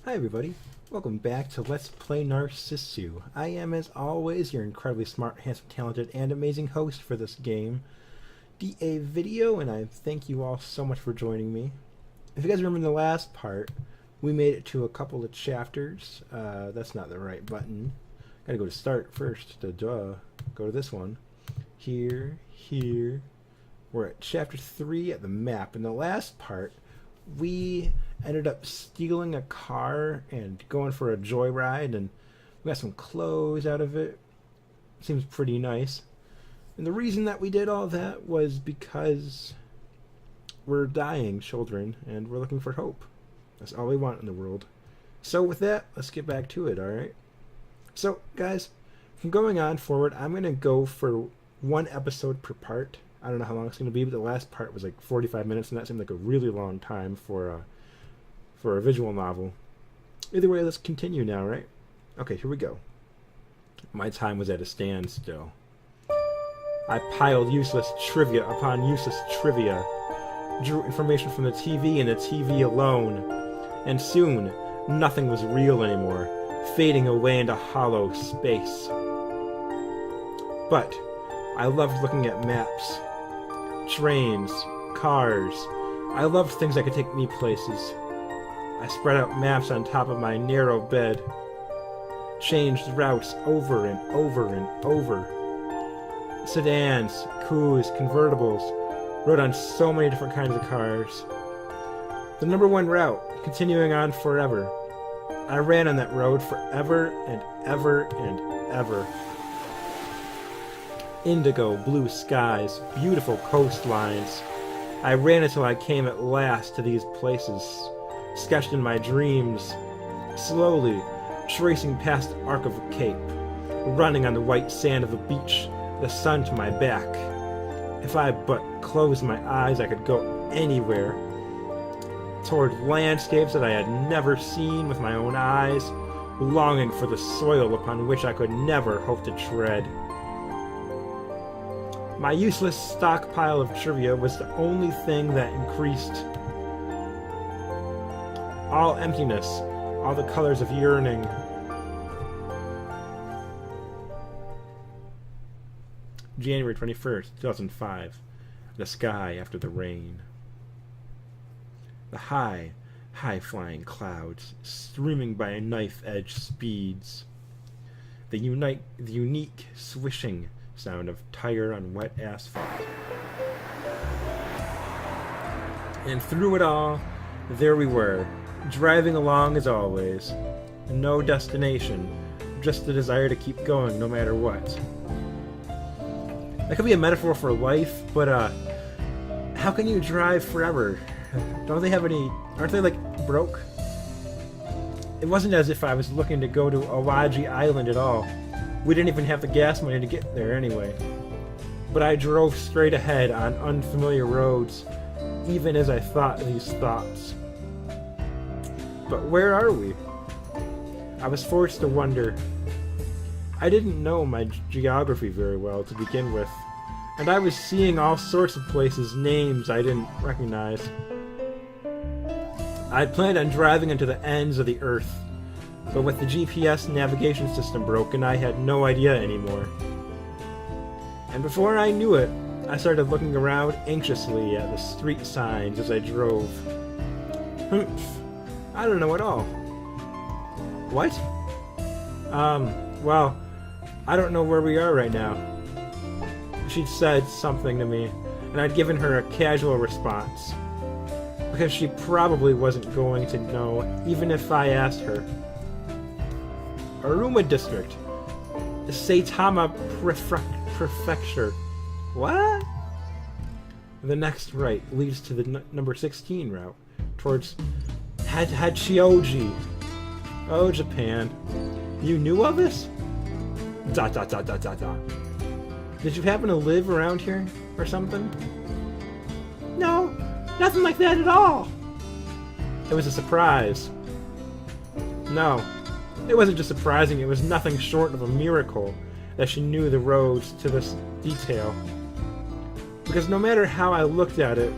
Hi everybody, welcome back to Let's Play Narcissu. I am, as always, your incredibly smart, handsome, talented, and amazing host for this game, DAVideo, and I thank you all so much for joining me. If you guys remember in the last part, we made it to a couple of chapters. That's not the right button. Gotta go to start first, Go to this one. Here. We're at chapter 3 at the map. In the last part, we ended up stealing a car and going for a joyride, and we got some clothes out of it. Seems pretty nice. And the reason that we did all that was because we're dying children and we're looking for hope. That's all we want in the world. So with that, let's get back to it, alright? So guys, from going on forward, I'm going to go for one episode per part. I don't know how long it's going to be, but the last part was like 45 minutes, and that seemed like a really long time for a visual novel. Either way, let's continue now, right? Okay, here we go. My time was at a standstill. I piled useless trivia upon useless trivia, drew information from the TV and the TV alone, and soon nothing was real anymore, fading away into hollow space. But I loved looking at maps. Trains, cars. I loved things that could take me places. I spread out maps on top of my narrow bed, changed routes over and over and over. Sedans, coues, convertibles, rode on so many different kinds of cars. The number one route, continuing on forever. I ran on that road forever and ever and ever. Indigo blue skies, beautiful coastlines. I ran until I came at last to these places, sketched in my dreams, slowly tracing past the arc of a cape, running on the white sand of the beach, the sun to my back. If I but closed my eyes, I could go anywhere, toward landscapes that I had never seen with my own eyes, longing for the soil upon which I could never hope to tread. My useless stockpile of trivia was the only thing that increased. All emptiness, all the colors of yearning. January 21st, 2005. The sky after the rain. The high-flying clouds, streaming by knife-edge speeds. The unique swishing sound of tire on wet asphalt. And through it all, there we were, driving along as always. No destination, just the desire to keep going no matter what. That could be a metaphor for life, but how can you drive forever? Don't they have any... aren't they like broke? It wasn't as if I was looking to go to Awaji Island at all. We didn't even have the gas money to get there anyway. But I drove straight ahead on unfamiliar roads, even as I thought these thoughts. But where are we? I was forced to wonder. I didn't know my geography very well to begin with, and I was seeing all sorts of places, names I didn't recognize. I'd planned on driving into the ends of the earth, but with the GPS navigation system broken, I had no idea anymore. And before I knew it, I started looking around anxiously at the street signs as I drove. I don't know at all. What? Well, I don't know where we are right now. She'd said something to me, and I'd given her a casual response, because she probably wasn't going to know, even if I asked her. Aruma District. Saitama Prefecture. What? The next right leads to the number 16 route, towards Hachioji. Oh, Japan. You knew of this? ... Did you happen to live around here, or something? No, nothing like that at all. It was a surprise. No. It wasn't just surprising, it was nothing short of a miracle that she knew the roads to this detail. Because no matter how I looked at it,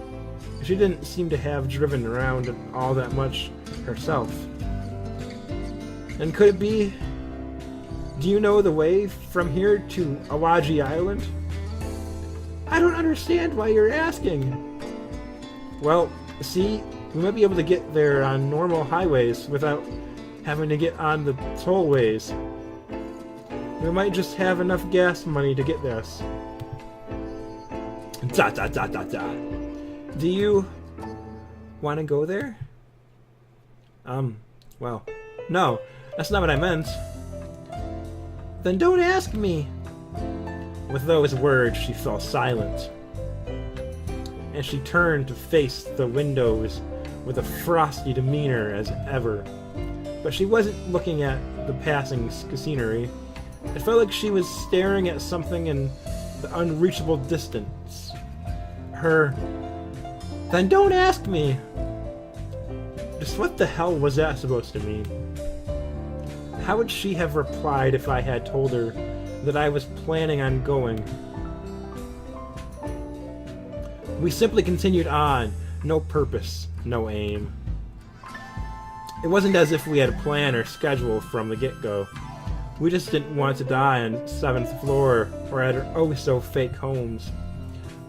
she didn't seem to have driven around all that much herself. And could it be... Do you know the way from here to Awaji Island? I don't understand why you're asking. Well, see, we might be able to get there on normal highways without having to get on the tollways. We might just have enough gas money to get this. Dot dot dot dot dot. Do you want to go there? Well, no, that's not what I meant. Then don't ask me. With those words, she fell silent, and she turned to face the windows with a frosty demeanor as ever. But she wasn't looking at the passing scenery. It felt like she was staring at something in the unreachable distance. Then don't ask me! Just what the hell was that supposed to mean? How would she have replied if I had told her that I was planning on going? We simply continued on, no purpose, no aim. It wasn't as if we had a plan or schedule from the get-go. We just didn't want to die on 7th floor or at our oh-so-fake homes.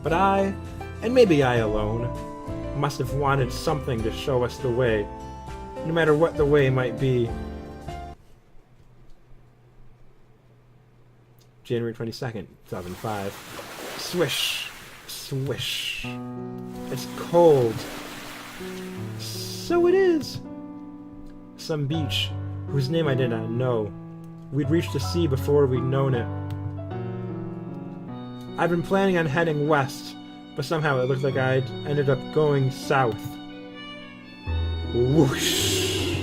But I, and maybe I alone, must have wanted something to show us the way, no matter what the way might be. January 22nd, 2005. Swish, swish. It's cold. So it is. Some beach, whose name I did not know. We'd reached the sea before we'd known it. I'd been planning on heading west, but somehow it looked like I'd ended up going south. Whoosh!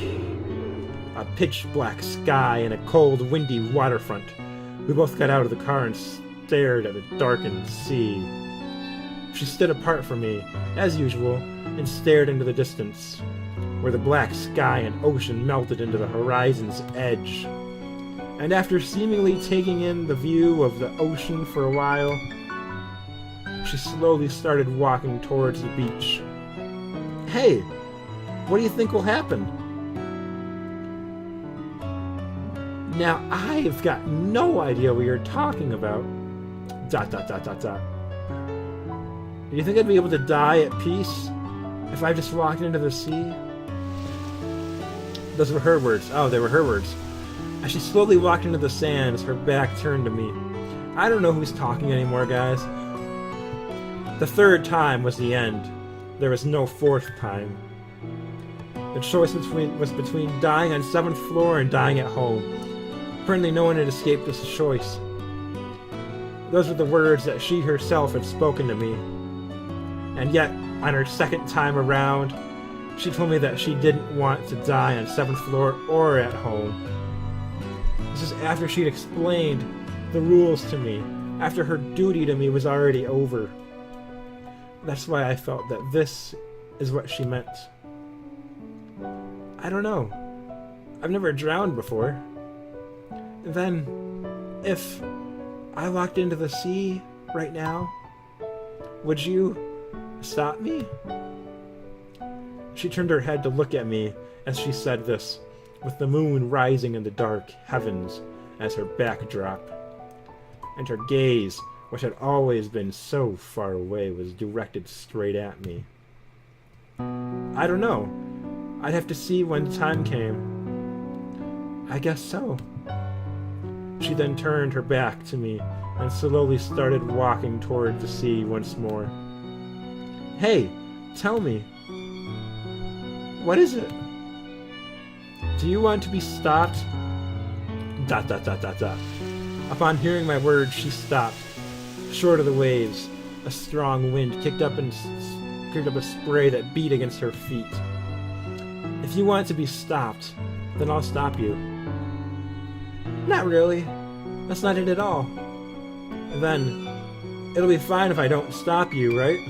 A pitch-black sky and a cold, windy waterfront. We both got out of the car and stared at the darkened sea. She stood apart from me, as usual, and stared into the distance, where the black sky and ocean melted into the horizon's edge. And after seemingly taking in the view of the ocean for a while, she slowly started walking towards the beach. Hey, what do you think will happen? Now, I've got no idea what you're talking about. Dot dot dot dot dot. Do you think I'd be able to die at peace if I just walked into the sea? Those were her words. Oh, they were her words. As she slowly walked into the sands, her back turned to me. I don't know who's talking anymore, guys. The third time was the end. There was no fourth time. The choice was between dying on 7th floor and dying at home. Apparently no one had escaped this choice. Those were the words that she herself had spoken to me. And yet, on her second time around, she told me that she didn't want to die on 7th floor or at home. This is after she'd explained the rules to me, after her duty to me was already over. That's why I felt that this is what she meant. I don't know. I've never drowned before. Then, if I walked into the sea right now, would you stop me? She turned her head to look at me as she said this, with the moon rising in the dark heavens as her backdrop. And her gaze, which had always been so far away, was directed straight at me. I don't know. I'd have to see when the time came. I guess so. She then turned her back to me and slowly started walking toward the sea once more. Hey, tell me. What is it? Do you want to be stopped? Dot dot dot dot dot. Upon hearing my words, she stopped. Short of the waves, a strong wind kicked up a spray that beat against her feet. If you want to be stopped, then I'll stop you. Not really. That's not it at all. Then, it'll be fine if I don't stop you, right?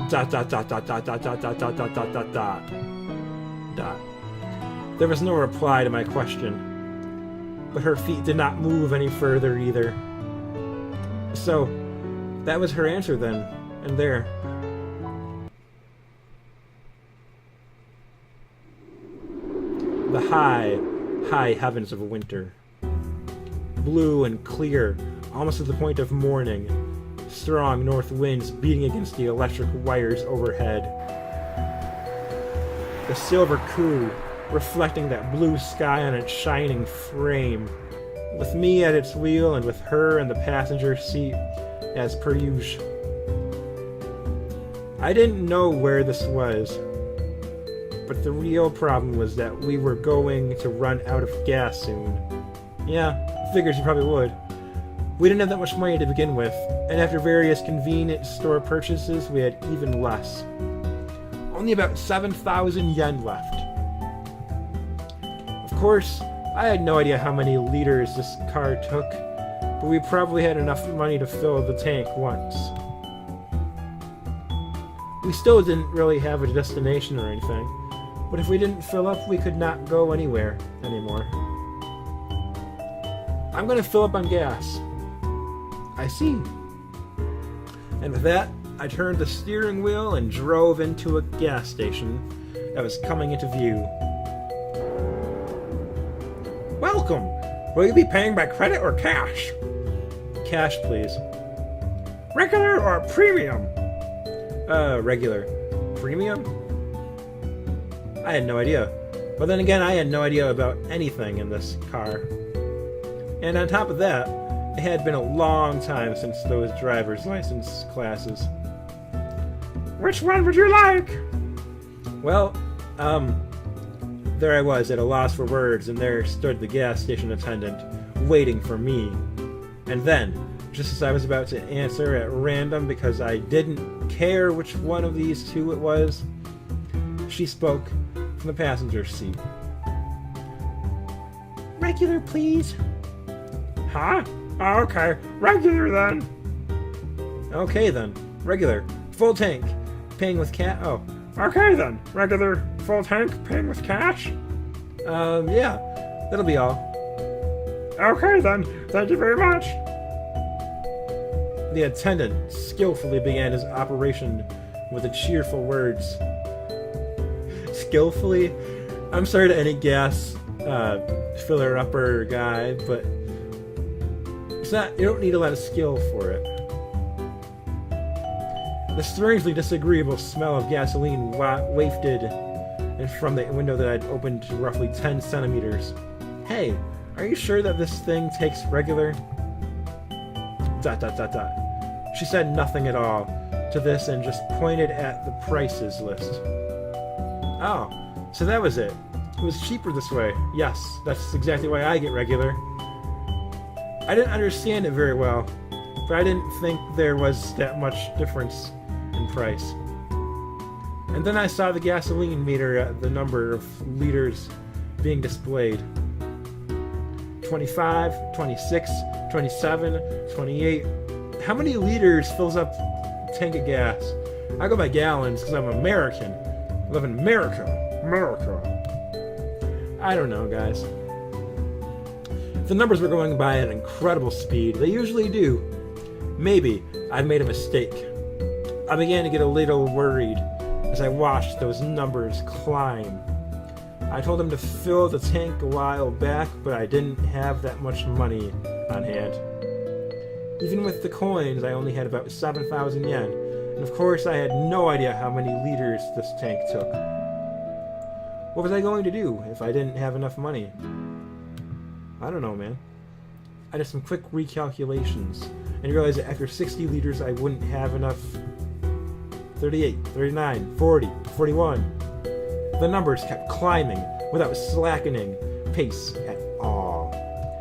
Dot dot dot dot dot dot dot dot dot dot dot dot dot. Dot. There was no reply to my question, but her feet did not move any further either. So, that was her answer then, and there. The high, high heavens of winter. Blue and clear, almost to the point of morning. Strong north winds beating against the electric wires overhead. The silver coup reflecting that blue sky on its shining frame, with me at its wheel and with her in the passenger seat as per usual. I didn't know where this was, but the real problem was that we were going to run out of gas soon. Yeah, figures you probably would. We didn't have that much money to begin with, and after various convenience store purchases, we had even less. Only about 7,000 yen left. Of course, I had no idea how many liters this car took, but we probably had enough money to fill the tank once. We still didn't really have a destination or anything, but if we didn't fill up, we could not go anywhere anymore. I'm gonna fill up on gas. I see. And with that, I turned the steering wheel and drove into a gas station that was coming into view. Welcome! Will you be paying by credit or cash? Cash, please. Regular or premium? Regular. Premium? I had no idea. But then again, I had no idea about anything in this car. And on top of that, it had been a long time since those driver's license classes. Which one would you like? Well, there I was at a loss for words, and there stood the gas station attendant, waiting for me. And then, just as I was about to answer at random because I didn't care which one of these two it was, she spoke from the passenger seat. Regular, please. Huh? Oh, okay, regular then. Okay then, regular, full tank, paying with cash. Oh, okay then, regular, full tank, paying with cash. Yeah, that'll be all. Okay then, thank you very much. The attendant skillfully began his operation with the cheerful words. Skillfully? I'm sorry to any gas filler-upper guy, but you don't need a lot of skill for it. The strangely disagreeable smell of gasoline wafted in from the window that I'd opened to roughly 10 centimeters. Hey, are you sure that this thing takes regular? ... She said nothing at all to this and just pointed at the prices list. Oh, so that was it. It was cheaper this way. Yes, that's exactly why I get regular. I didn't understand it very well, but I didn't think there was that much difference in price. And then I saw the gasoline meter at the number of liters being displayed. 25, 26, 27, 28. How many liters fills up a tank of gas? I go by gallons because I'm American. I live in America. America. I don't know, guys. The numbers were going by at an incredible speed. They usually do. Maybe I made a mistake. I began to get a little worried as I watched those numbers climb. I told him to fill the tank a while back, but I didn't have that much money on hand. Even with the coins, I only had about 7,000 yen, and of course I had no idea how many liters this tank took. What was I going to do if I didn't have enough money? I don't know, man. I did some quick recalculations and realized that after 60 liters I wouldn't have enough. 38, 39, 40, 41. The numbers kept climbing without slackening pace at all.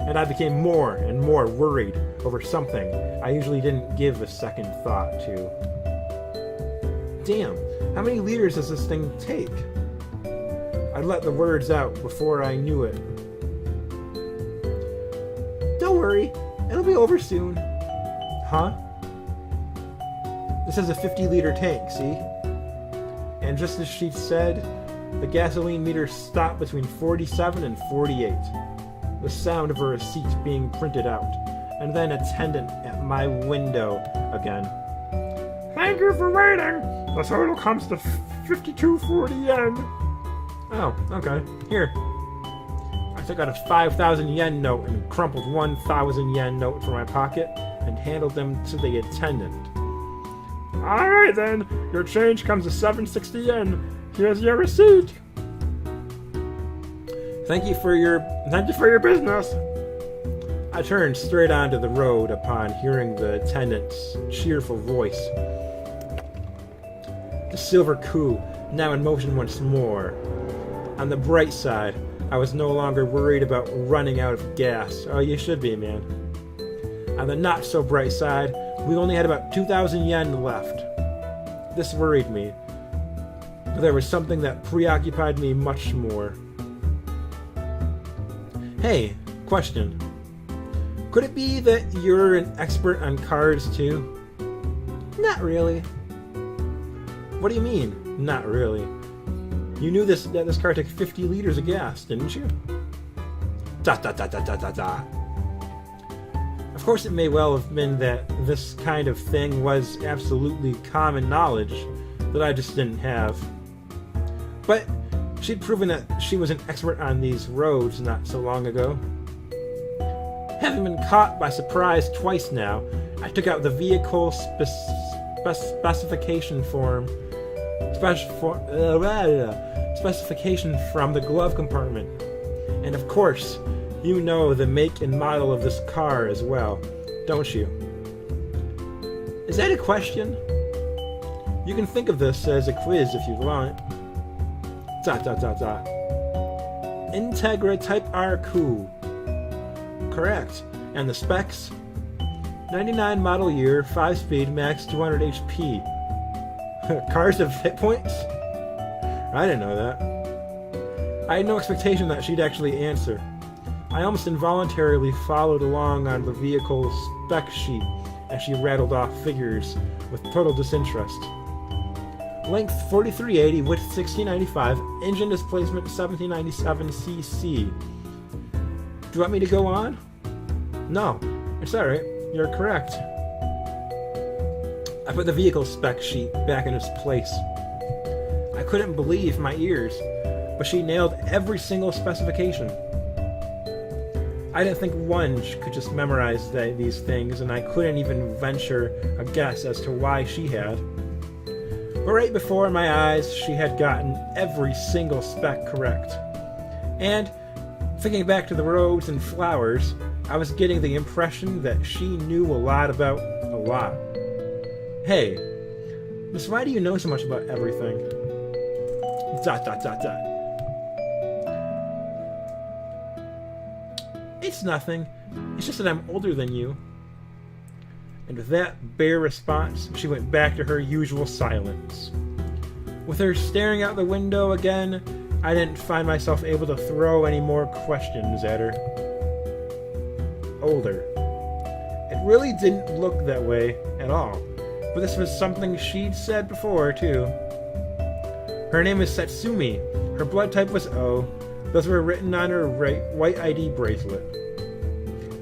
And I became more and more worried over something I usually didn't give a second thought to. Damn, how many liters does this thing take? I'd let the words out before I knew it. Don't worry, it'll be over soon. Huh? This is a 50-liter tank, see? And just as she said, the gasoline meter stopped between 47 and 48. The sound of her receipt being printed out, and then attendant at my window again. Thank you for waiting. The total comes to 52.40 yen. Oh, okay. Here. I took out a 5,000 yen note and crumpled 1,000 yen note from my pocket and handed them to the attendant. Alright then, your change comes to 760 yen. Here's your receipt. Thank you for your business. I turned straight onto the road upon hearing the attendant's cheerful voice. The silver coup, now in motion once more. On the bright side, I was no longer worried about running out of gas. Oh, you should be, man. On the not-so-bright side, we only had about 2,000 yen left. This worried me, but there was something that preoccupied me much more. Hey, question. Could it be that you're an expert on cars, too? Not really. What do you mean, not really? You knew that this car took 50 liters of gas, didn't you? Of course, it may well have been that this kind of thing was absolutely common knowledge that I just didn't have. But she'd proven that she was an expert on these roads not so long ago. Having been caught by surprise twice now, I took out the vehicle specification form. Specification from the glove compartment. And of course, you know the make and model of this car as well, don't you? Is that a question? You can think of this as a quiz if you want. Integra Type R Coup. Correct. And the specs? 99 model year, 5-speed, max 200 HP. Cars have hit points? I didn't know that. I had no expectation that she'd actually answer. I almost involuntarily followed along on the vehicle's spec sheet as she rattled off figures with total disinterest. Length 4380, width 1695, engine displacement 1797 cc. Do you want me to go on? No, it's alright. You're correct. I put the vehicle spec sheet back in its place. I couldn't believe my ears, but she nailed every single specification. I didn't think one could just memorize these things, and I couldn't even venture a guess as to why she had. But right before my eyes, she had gotten every single spec correct. And, thinking back to the roads and flowers, I was getting the impression that she knew a lot about a lot. Hey, Miss, why do you know so much about everything? ... It's nothing. It's just that I'm older than you. And with that bare response, she went back to her usual silence. With her staring out the window again, I didn't find myself able to throw any more questions at her. Older. It really didn't look that way at all. But this was something she'd said before, too. Her name is Satsumi. Her blood type was O. Those were written on her white ID bracelet.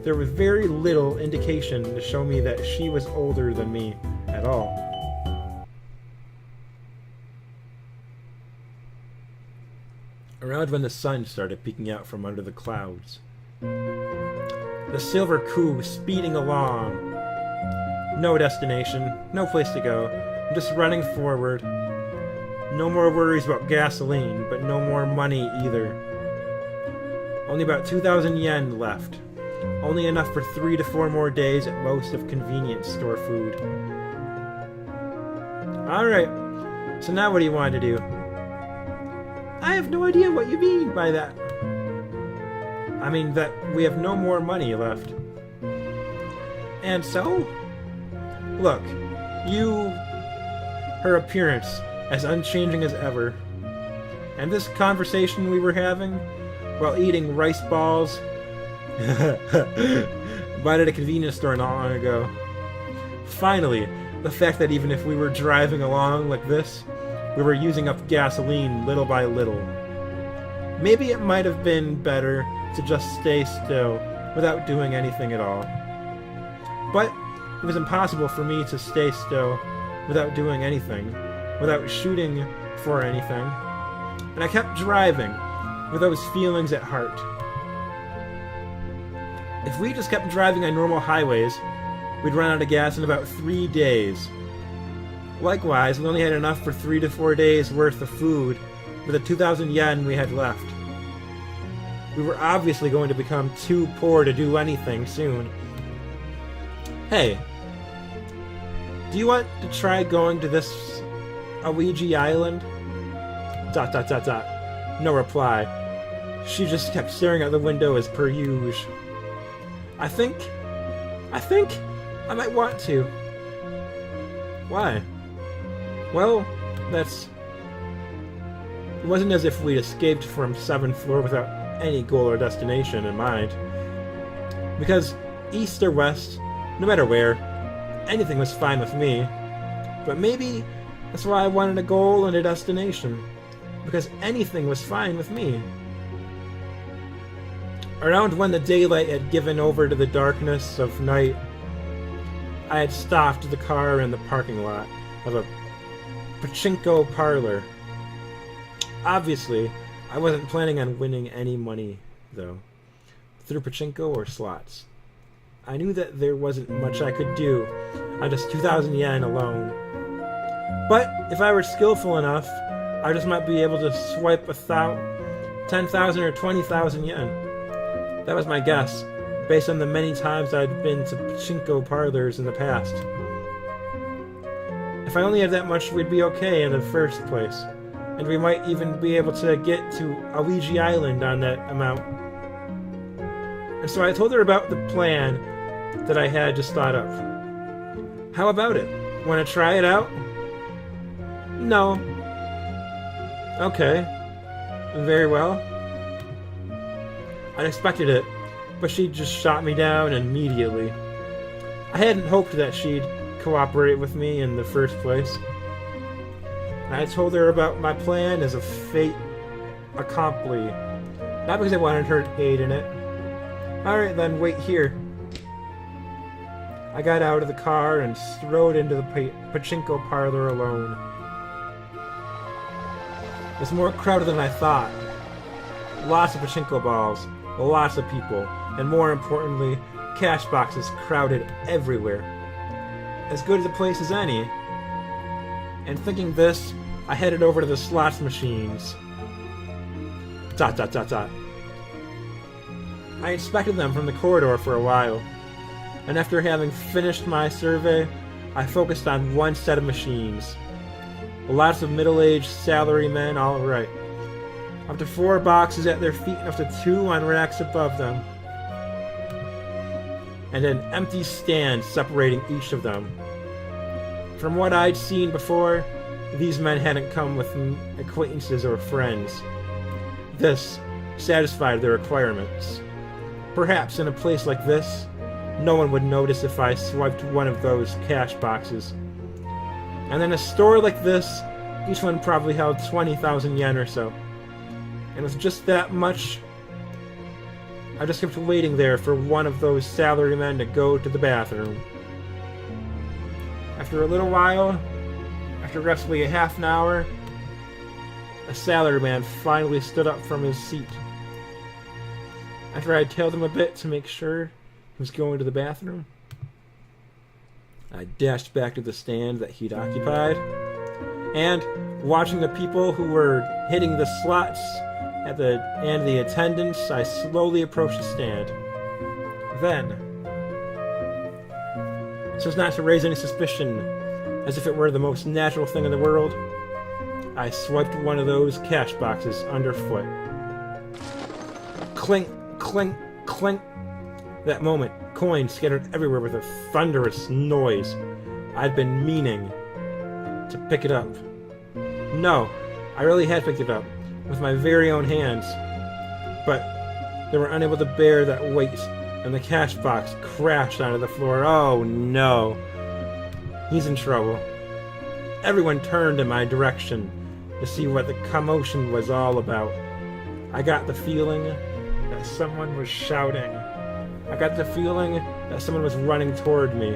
There was very little indication to show me that she was older than me at all. Around when the sun started peeking out from under the clouds. The silver coup was speeding along. No destination, no place to go. I'm just running forward. No more worries about gasoline, but no more money either. Only about 2,000 yen left. Only enough for 3 to 4 more days at most of convenience store food. Alright, so now what do you want to do? I have no idea what you mean by that. I mean that we have no more money left. And so? Look, her appearance, as unchanging as ever. And this conversation we were having, while eating rice balls bought at a convenience store not long ago. Finally, the fact that even if we were driving along like this, we were using up gasoline little by little. Maybe it might have been better to just stay still without doing anything at all. But it was impossible for me to stay still without doing anything, without shooting for anything. And I kept driving with those feelings at heart. If we just kept driving on normal highways, we'd run out of gas in about 3 days. Likewise, we only had enough for 3 to 4 days worth of food with the 2,000 yen we had left. We were obviously going to become too poor to do anything soon. Hey, do you want to try going to this Ouija Island? ... No reply. She just kept staring out the window as per usual. I think I might want to. Why? Well, it wasn't as if we'd escaped from 7th floor without any goal or destination in mind. Because east or west, no matter where, anything was fine with me. But maybe that's why I wanted a goal and a destination. Because anything was fine with me. Around when the daylight had given over to the darkness of night, I had stopped the car in the parking lot of a pachinko parlor. Obviously, I wasn't planning on winning any money, though, through pachinko or slots. I knew that there wasn't much I could do on just 2,000 yen alone. But if I were skillful enough, I just might be able to swipe 10,000 or 20,000 yen. That was my guess, based on the many times I'd been to pachinko parlors in the past. If I only had that much, we'd be okay in the first place, and we might even be able to get to Ouija Island on that amount. And so I told her about the plan that I had just thought of. How about it? Want to try it out? No. Okay. Very well. I expected it, but she just shot me down immediately. I hadn't hoped that she'd cooperate with me in the first place. I told her about my plan as a fait accompli, not because I wanted her to aid in it. Alright then, wait here. I got out of the car and strode into the pachinko parlor alone. It was more crowded than I thought. Lots of pachinko balls, lots of people, and more importantly, cash boxes crowded everywhere. As good as a place as any. And thinking this, I headed over to the slots machines. ... I inspected them from the corridor for a while, and after having finished my survey, I focused on one set of machines. Lots of middle-aged salarymen, all right. Up to 4 boxes at their feet and up to 2 on racks above them. And an empty stand separating each of them. From what I'd seen before, these men hadn't come with acquaintances or friends. This satisfied their requirements. Perhaps in a place like this, no one would notice if I swiped one of those cash boxes. And in a store like this, each one probably held 20,000 yen or so. And with just that much, I just kept waiting there for one of those salarymen to go to the bathroom. After a little while, after roughly a half an hour, a salaryman finally stood up from his seat. After I tailed him a bit to make sure he was going to the bathroom, I dashed back to the stand that he'd occupied, and watching the people who were hitting the slots and the attendants, I slowly approached the stand. Then, so as not to raise any suspicion, as if it were the most natural thing in the world, I swiped one of those cash boxes underfoot. Clink, clink, clink. That moment, coins scattered everywhere with a thunderous noise. I'd been meaning to pick it up. No, I really had picked it up, with my very own hands. But they were unable to bear that weight, and the cash box crashed onto the floor. Oh no. He's in trouble. Everyone turned in my direction to see what the commotion was all about. I got the feeling that someone was shouting. I got the feeling that someone was running toward me.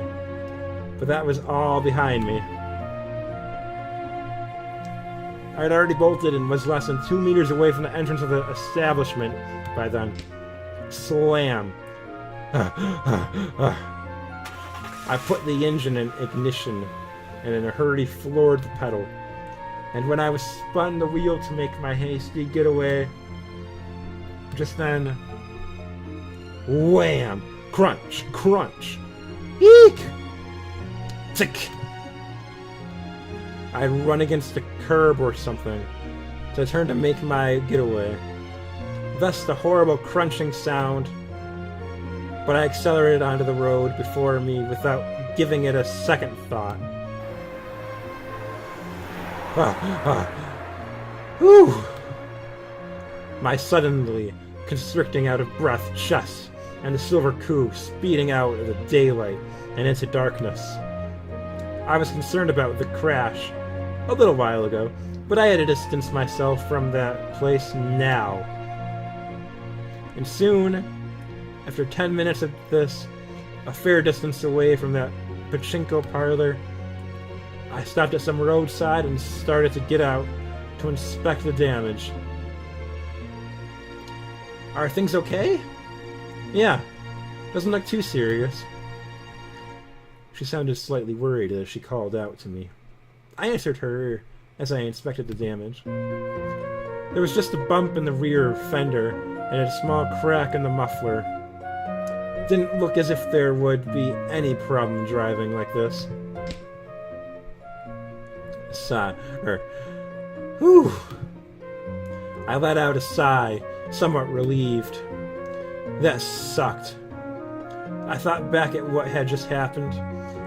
But that was all behind me. I had already bolted and was less than 2 meters away from the entrance of the establishment by then. Slam. I put the engine in ignition and in a hurry floored the pedal. And when I was spun the wheel to make my hasty getaway, just then, wham! Crunch! Crunch! Eek! Tick! I'd run against a curb or something, so I turned to make my getaway. Thus the horrible crunching sound, but I accelerated onto the road before me without giving it a second thought. Whew! My suddenly constricting out of breath chest and the silver coupe speeding out of the daylight and into darkness. I was concerned about the crash a little while ago, but I had to distance myself from that place now. And soon, after 10 minutes of this, a fair distance away from that pachinko parlor, I stopped at some roadside and started to get out to inspect the damage. Are things okay? Yeah, doesn't look too serious. She sounded slightly worried as she called out to me. I answered her as I inspected the damage. There was just a bump in the rear fender and a small crack in the muffler. Didn't look as if there would be any problem driving like this. Sigh. Whew. I let out a sigh, somewhat relieved. That sucked. I thought back at what had just happened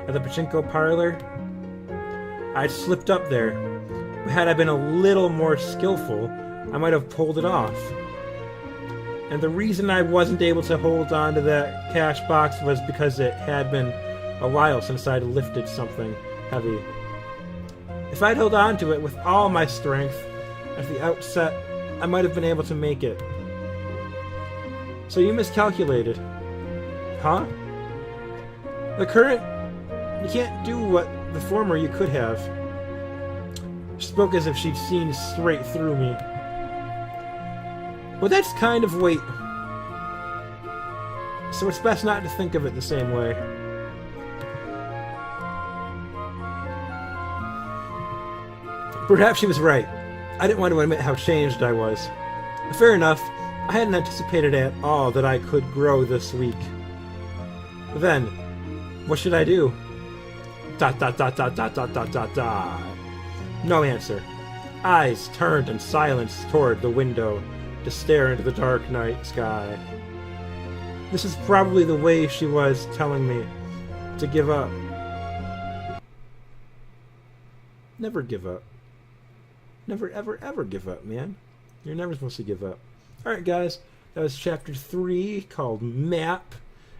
at the pachinko parlor. I'd slipped up there, but had I been a little more skillful, I might have pulled it off. And the reason I wasn't able to hold on to that cash box was because it had been a while since I'd lifted something heavy. If I'd held on to it with all my strength at the outset, I might have been able to make it. So you miscalculated. Huh? The current... You can't do what the former you could have. She spoke as if she'd seen straight through me. Well, that's kind of weight. So it's best not to think of it the same way. Perhaps she was right. I didn't want to admit how changed I was. Fair enough, I hadn't anticipated at all that I could grow this week. Then, what should I do? ... No answer. Eyes turned in silence toward the window to stare into the dark night sky. This is probably the way she was telling me to give up. Never give up. Never, ever, ever give up, man. You're never supposed to give up. Alright, guys. That was chapter 3 called Map.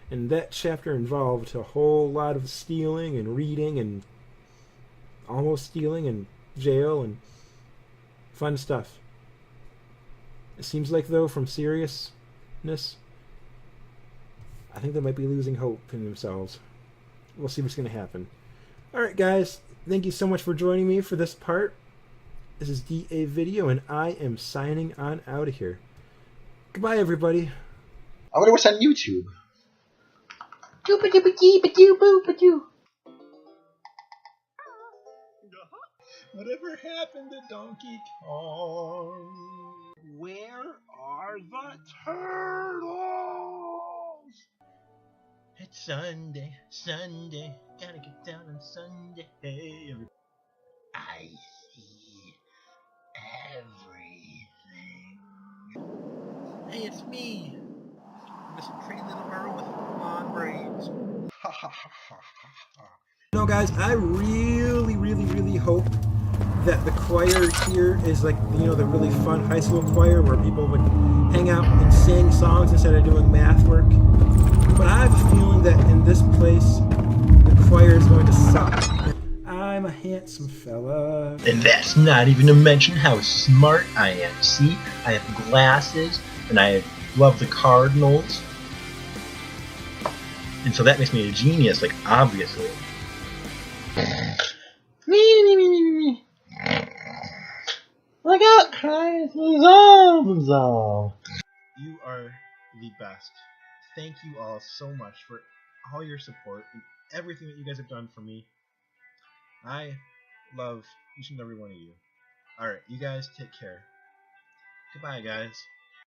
And that chapter involved a whole lot of stealing and reading and almost stealing and jail and fun stuff. It seems like, though, from seriousness, I think they might be losing hope in themselves. We'll see what's going to happen. Alright, guys. Thank you so much for joining me for this part. This is DAVideo, and I am signing on out of here. Goodbye, everybody. I wonder what's on YouTube. Whatever happened to Donkey Kong? Where are the turtles? It's Sunday, Sunday, gotta get down on Sunday. I see everything. Hey, it's me, Mr. Pretty Little Girl with blonde braids. Ha ha ha ha ha. You know, guys, I really hope that the choir here is like, you know, the really fun high school choir where people would hang out and sing songs instead of doing math work. But I have a feeling that in this place, the choir is going to suck. I'm a handsome fella. And that's not even to mention how smart I am. See, I have glasses, and I love the Cardinals. And so that makes me a genius, like, obviously. Look out, Christ! You are the best. thank you all so much for all your support and everything that you guys have done for me. I love each and every one of you. Alright, you guys take care. Goodbye, guys.